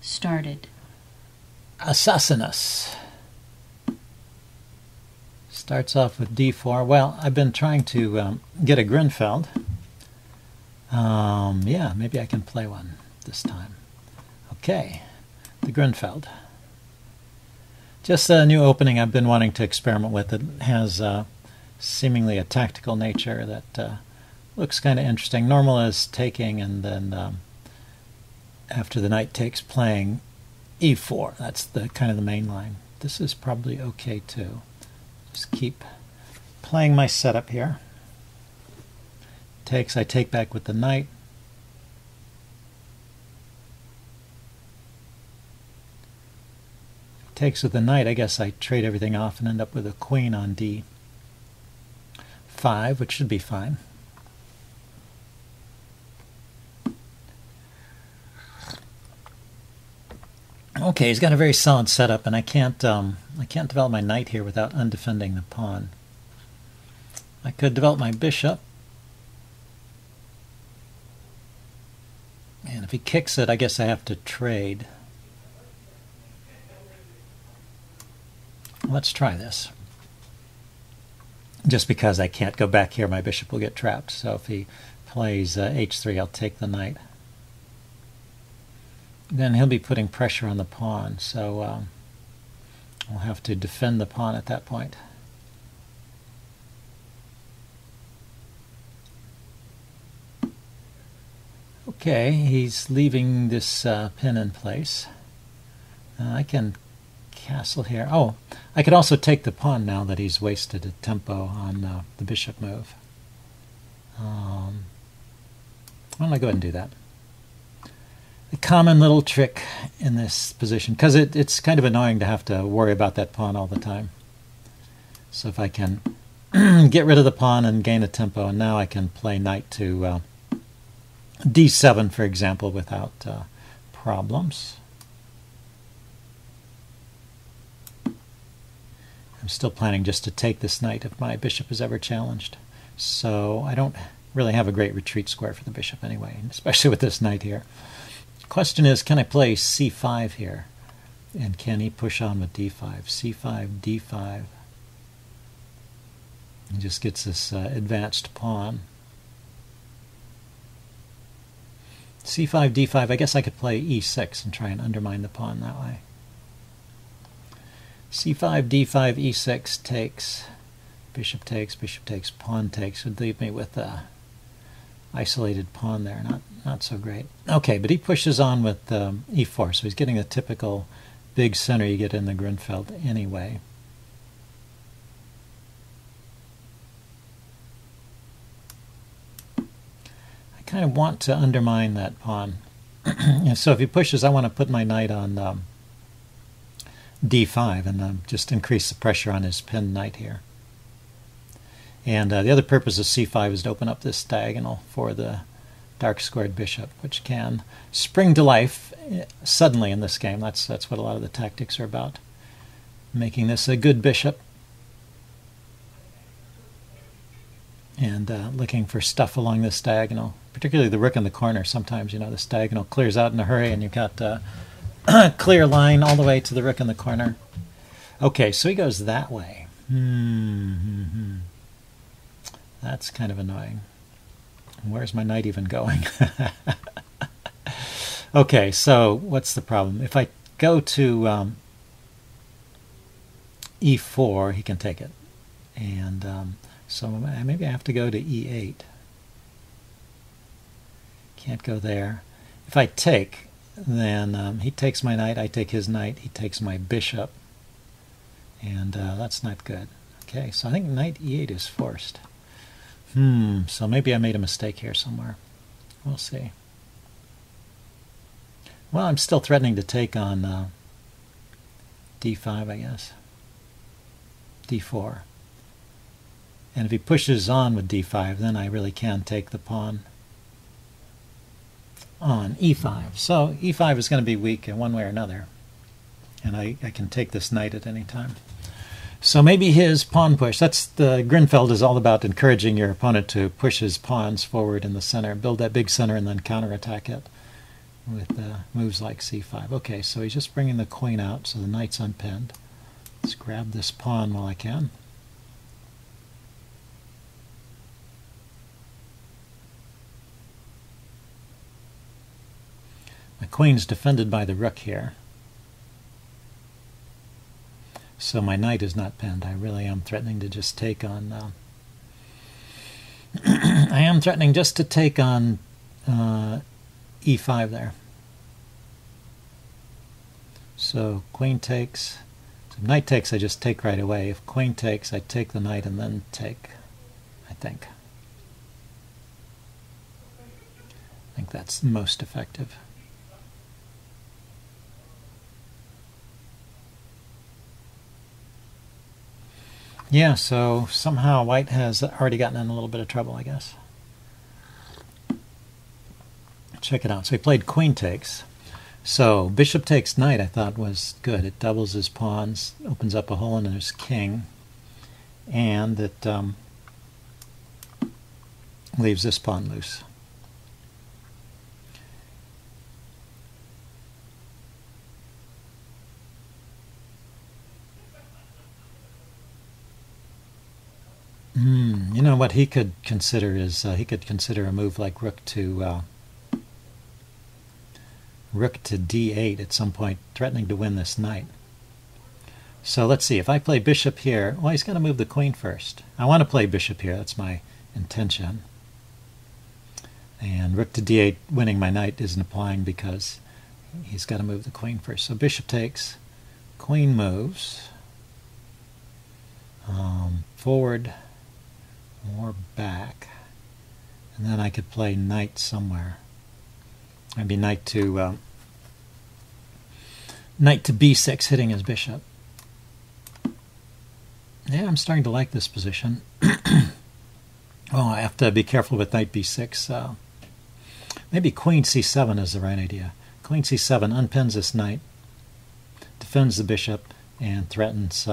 started. Assassinus. Starts off with d4. Well, I've been trying to get a Grunfeld. Yeah, maybe I can play one this time. Okay, the Grunfeld. Just a new opening I've been wanting to experiment with. It has seemingly a tactical nature that looks kind of interesting. Normal is taking, and then after the knight takes, playing e4. That's the kind of the main line. This is probably okay too. Just keep playing my setup here. Takes, I take back with the knight. Takes with the knight, I guess I trade everything off and end up with a queen on d5, which should be fine. Okay, he's got a very solid setup, and I can't develop my knight here without undefending the pawn. I could develop my bishop, and if he kicks it, I guess I have to trade. Let's try this. Just because I can't go back here, my bishop will get trapped. So if he plays h3, I'll take the knight. Then he'll be putting pressure on the pawn, so I'll have to defend the pawn at that point. Okay, he's leaving this pin in place. I can castle here. Oh, I could also take the pawn now that he's wasted a tempo on the bishop move. Why don't I go ahead and do that? A common little trick in this position, because it's kind of annoying to have to worry about that pawn all the time. So if I can get rid of the pawn and gain a tempo, and now I can play knight to d7, for example, without problems. I'm still planning just to take this knight if my bishop is ever challenged. So I don't really have a great retreat square for the bishop anyway, especially with this knight here. Question is, can I play c5 here? And can he push on with d5? c5, d5. He just gets this advanced pawn. c5, d5. I guess I could play e6 and try and undermine the pawn that way. c5, d5, e6 takes. Bishop takes, pawn takes. Would leave me with a isolated pawn there. Not so great. Okay, but he pushes on with e4, so he's getting a typical big center you get in the Grunfeld anyway. I kind of want to undermine that pawn. So if he pushes, I want to put my knight on d5 and just increase the pressure on his pinned knight here. And the other purpose of c5 is to open up this diagonal for the dark squared bishop, which can spring to life suddenly in this game. That's what a lot of the tactics are about. Making this a good bishop and looking for stuff along this diagonal, particularly the rook in the corner. Sometimes, you know, this diagonal clears out in a hurry and you've got a clear line all the way to the rook in the corner. Okay, so he goes that way. That's kind of annoying. Where's my knight even going? Okay, so what's the problem? If I go to e4, he can take it. And so maybe I have to go to e8. Can't go there. If I take, then he takes my knight, I take his knight, he takes my bishop. And that's not good. Okay, so I think knight e8 is forced. So maybe I made a mistake here somewhere. We'll see. Well, I'm still threatening to take on d5, I guess. d4. And if he pushes on with d5, then I really can take the pawn on e5. So e5 is going to be weak in one way or another. And I can take this knight at any time. So maybe his pawn push, that's the Grunfeld is all about encouraging your opponent to push his pawns forward in the center, build that big center and then counterattack it with moves like c5. Okay, so he's just bringing the queen out, so the knight's unpinned. Let's grab this pawn while I can. My queen's defended by the rook here, so my knight is not pinned. I really am threatening to just take on I am threatening just to take on e5 there. So queen takes. If knight takes, I just take right away. If queen takes, I take the knight and then take, I think. I think that's most effective. Yeah, so somehow white has already gotten in a little bit of trouble, I guess. Check it out. So he played queen takes. So bishop takes knight I thought was good. It doubles his pawns, opens up a hole in his king, and it leaves this pawn loose. You know what he could consider is he could consider a move like rook to d8 at some point, threatening to win this knight. So let's see, if I play bishop here, well, he's going to move the queen first. I want to play bishop here, that's my intention. And rook to d8, winning my knight, isn't applying because he's got to move the queen first. So bishop takes, queen moves, forward, more back, and then I could play knight somewhere. Maybe knight to b6, hitting his bishop. Yeah, I'm starting to like this position. Oh, I have to be careful with knight b6. Maybe queen c7 is the right idea. Queen c7 unpins this knight, defends the bishop, and threatens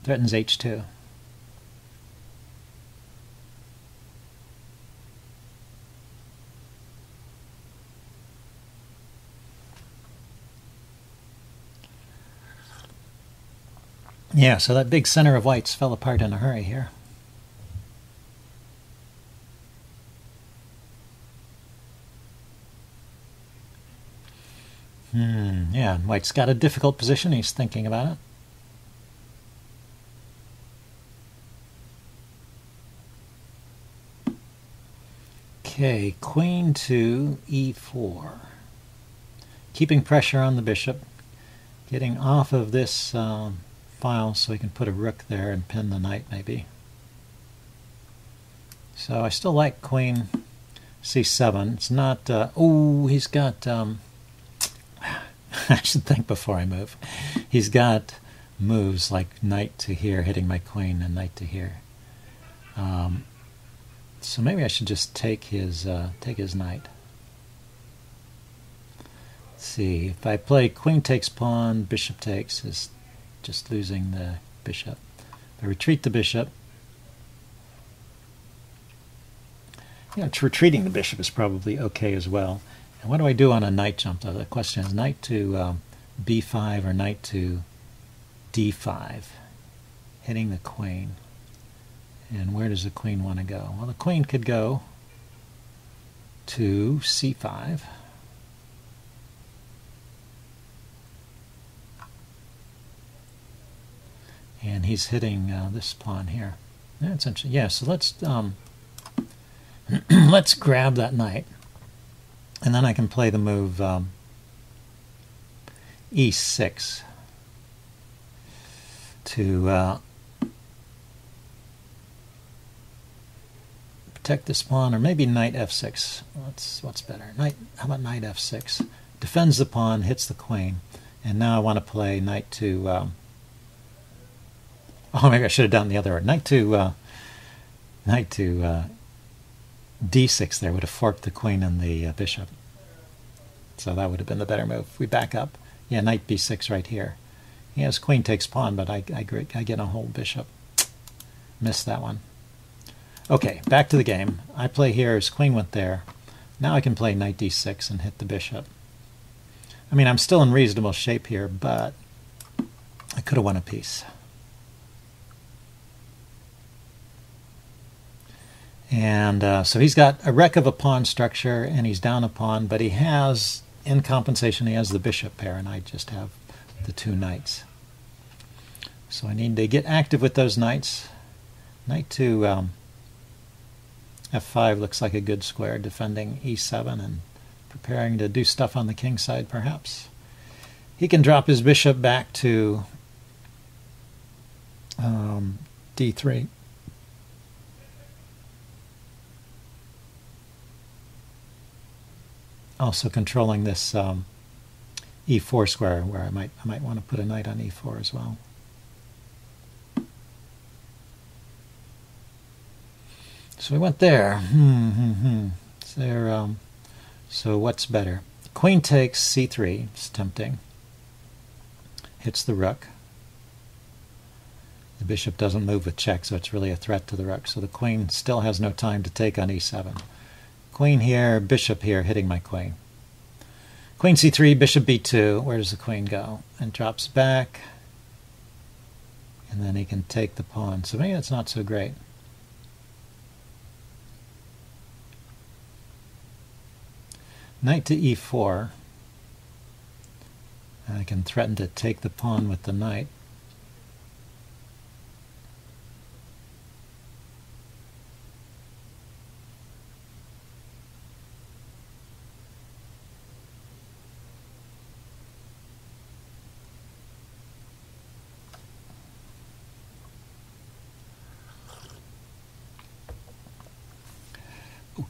h2. Yeah, so that big center of whites fell apart in a hurry here. Yeah, white's got a difficult position. He's thinking about it. Okay, queen to e4. Keeping pressure on the bishop. Getting off of this file so he can put a rook there and pin the knight maybe. So I still like queen c7. It's not, oh, he's got, I should think before I move. He's got moves like knight to here, hitting my queen, and knight to here. So maybe I should just take his knight. Let's see, if I play queen takes pawn, bishop takes, is just losing the bishop. If I retreat the bishop, yeah, retreating the bishop is probably okay as well. And what do I do on a knight jump, though? The question is knight to b5 or knight to d5, hitting the queen. And where does the queen want to go? Well, the queen could go to c5. And he's hitting this pawn here. That's interesting. Yeah, so let's let's grab that knight, and then I can play the move e6 to protect this pawn, or maybe knight f6. What's better? How about knight f6? Defends the pawn, hits the queen, and now I want to play knight to. Oh, maybe I should have done the other way. Knight to d6 there would have forked the queen and the bishop. So that would have been the better move. If we back up, yeah, knight b6 right here. He has queen takes pawn, but I get a whole bishop. Missed that one. Okay, back to the game. I play here. His queen went there. Now I can play knight d6 and hit the bishop. I mean, I'm still in reasonable shape here, but I could have won a piece. And so he's got a wreck of a pawn structure, and he's down a pawn, but he has, in compensation, he has the bishop pair, and I just have the two knights. So I need to get active with those knights. Knight to f5 looks like a good square, defending e7 and preparing to do stuff on the king side, perhaps. He can drop his bishop back to d3. Also controlling this e4 square, where I might want to put a knight on e4 as well. So we went there. So what's better? Queen takes c3. It's tempting. Hits the rook. The bishop doesn't move with check, so it's really a threat to the rook. So the queen still has no time to take on e7. Queen here, bishop here, hitting my queen. Queen c3, bishop b2. Where does the queen go? And drops back. And then he can take the pawn. So maybe that's not so great. Knight to e4. I can threaten to take the pawn with the knight.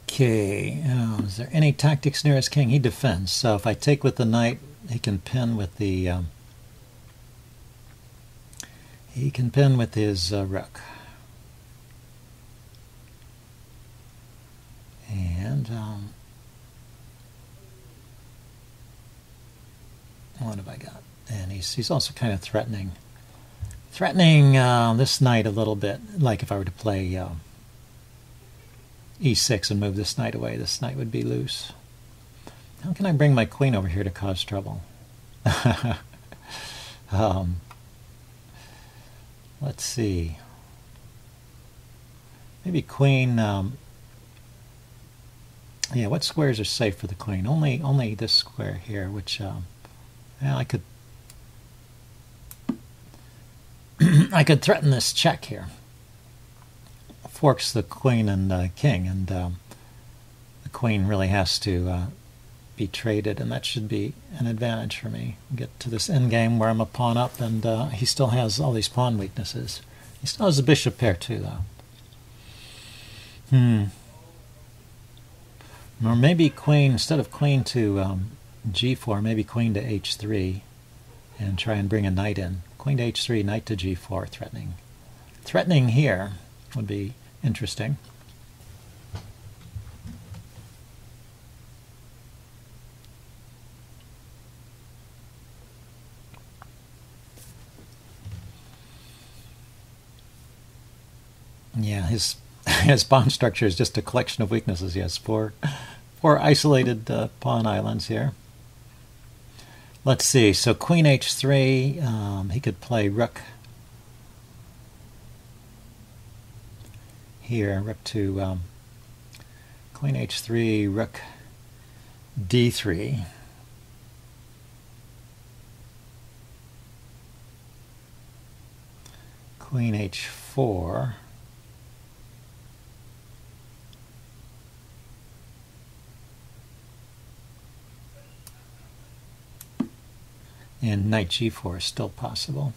Okay, is there any tactics near his king? He defends, so if I take with the knight, he can pin with the his rook. And what have I got? And he's also kind of threatening this knight a little bit, like if I were to play e6 and move this knight away, this knight would be loose. How can I bring my queen over here to cause trouble? Let's see. Maybe queen. Yeah, what squares are safe for the queen? Only this square here, which well, I could I could threaten this check here. Forks the queen and king, and the queen really has to be traded, and that should be an advantage for me. Get to this endgame where I'm a pawn up, and he still has all these pawn weaknesses. He still has a bishop pair too, though. Or maybe queen, instead of queen to g4, maybe queen to h3, and try and bring a knight in. Queen to h3, knight to g4, threatening. Threatening here would be interesting. Yeah, his pawn structure is just a collection of weaknesses. He has four isolated pawn islands here. Let's see. So queen h3. He could play rook here. Rook to queen h3. Rook d3. Queen h4. And knight g4 is still possible.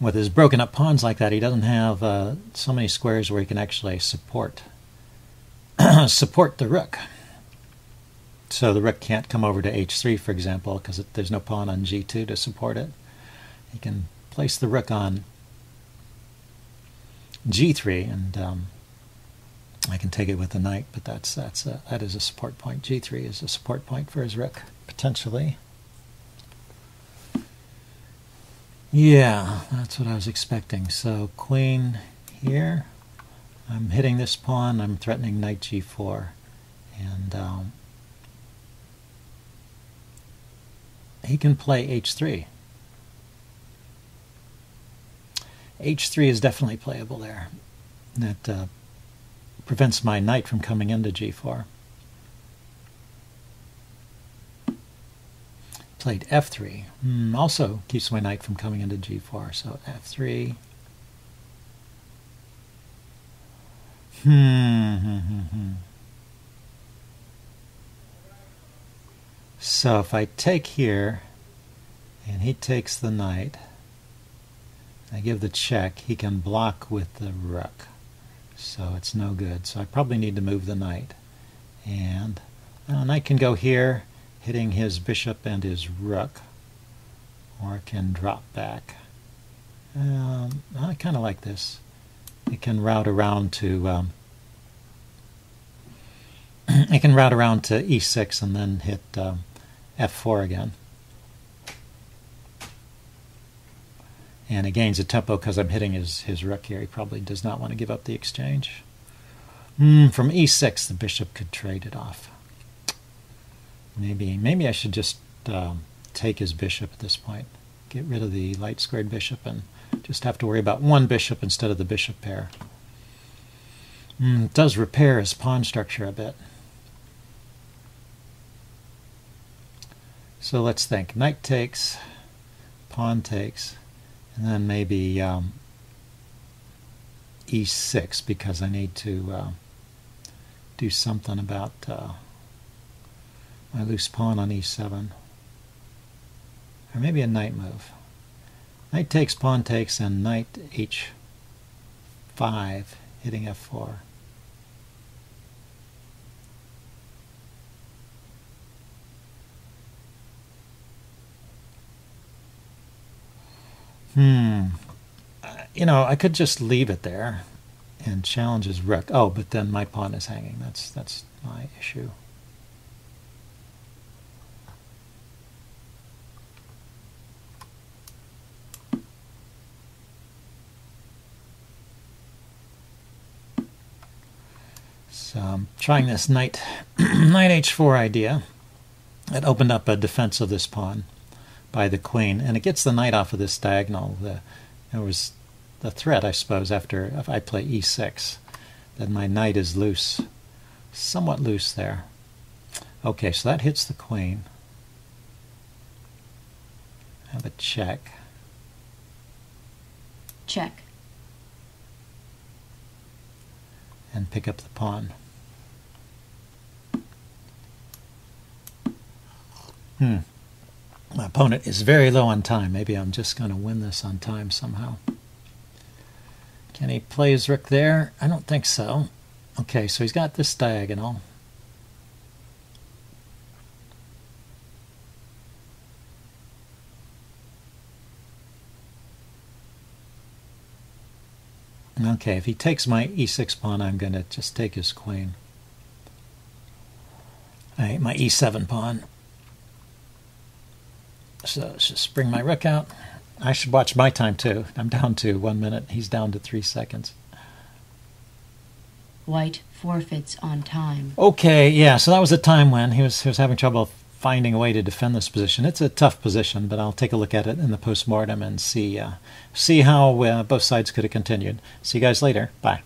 With his broken up pawns like that, he doesn't have so many squares where he can actually support support the rook. So the rook can't come over to h3, for example, because there's no pawn on g2 to support it. He can place the rook on g3, and I can take it with the knight, but that is a support point. G3 is a support point for his rook, potentially. Yeah, that's what I was expecting. So queen here. I'm hitting this pawn, I'm threatening knight g4, and he can play h3. h3 is definitely playable there. That prevents my knight from coming into g4. Played f3. Also keeps my knight from coming into g4, so f3. So if I take here, and he takes the knight, I give the check, he can block with the rook. So it's no good. So I probably need to move the knight. And knight can go here, hitting his bishop and his rook, or it can drop back. I kind of like this. It can route around to it can route around to e6 and then hit f4 again. And it gains a tempo because I'm hitting his rook here. He probably does not want to give up the exchange. From e6, the bishop could trade it off. Maybe I should just take his bishop at this point. Get rid of the light squared bishop and just have to worry about one bishop instead of the bishop pair. It does repair his pawn structure a bit. So let's think. Knight takes, pawn takes, and then maybe e6 because I need to do something about my loose pawn on e7. Or maybe a knight move. Knight takes, pawn takes, and knight h5, hitting f4. You know, I could just leave it there and challenge his rook. Oh, but then my pawn is hanging. That's my issue. So I'm trying this knight h4 idea. It opened up a defense of this pawn by the queen, and it gets the knight off of this diagonal. There was the threat, I suppose, after if I play e6, that my knight is loose, somewhat loose there. Okay, so that hits the queen. I have a check. Check. And pick up the pawn. My opponent is very low on time. Maybe I'm just going to win this on time somehow. Can he play his rook there? I don't think so. Okay, so he's got this diagonal. Okay, if he takes my e6 pawn, I'm going to just take his queen. Alright, my e7 pawn. So let's just bring my rook out. I should watch my time too. I'm down to 1 minute. He's down to 3 seconds. White forfeits on time. Okay, yeah, so that was a time when he was having trouble finding a way to defend this position. It's a tough position, but I'll take a look at it in the post-mortem and see how both sides could have continued. See you guys later. Bye.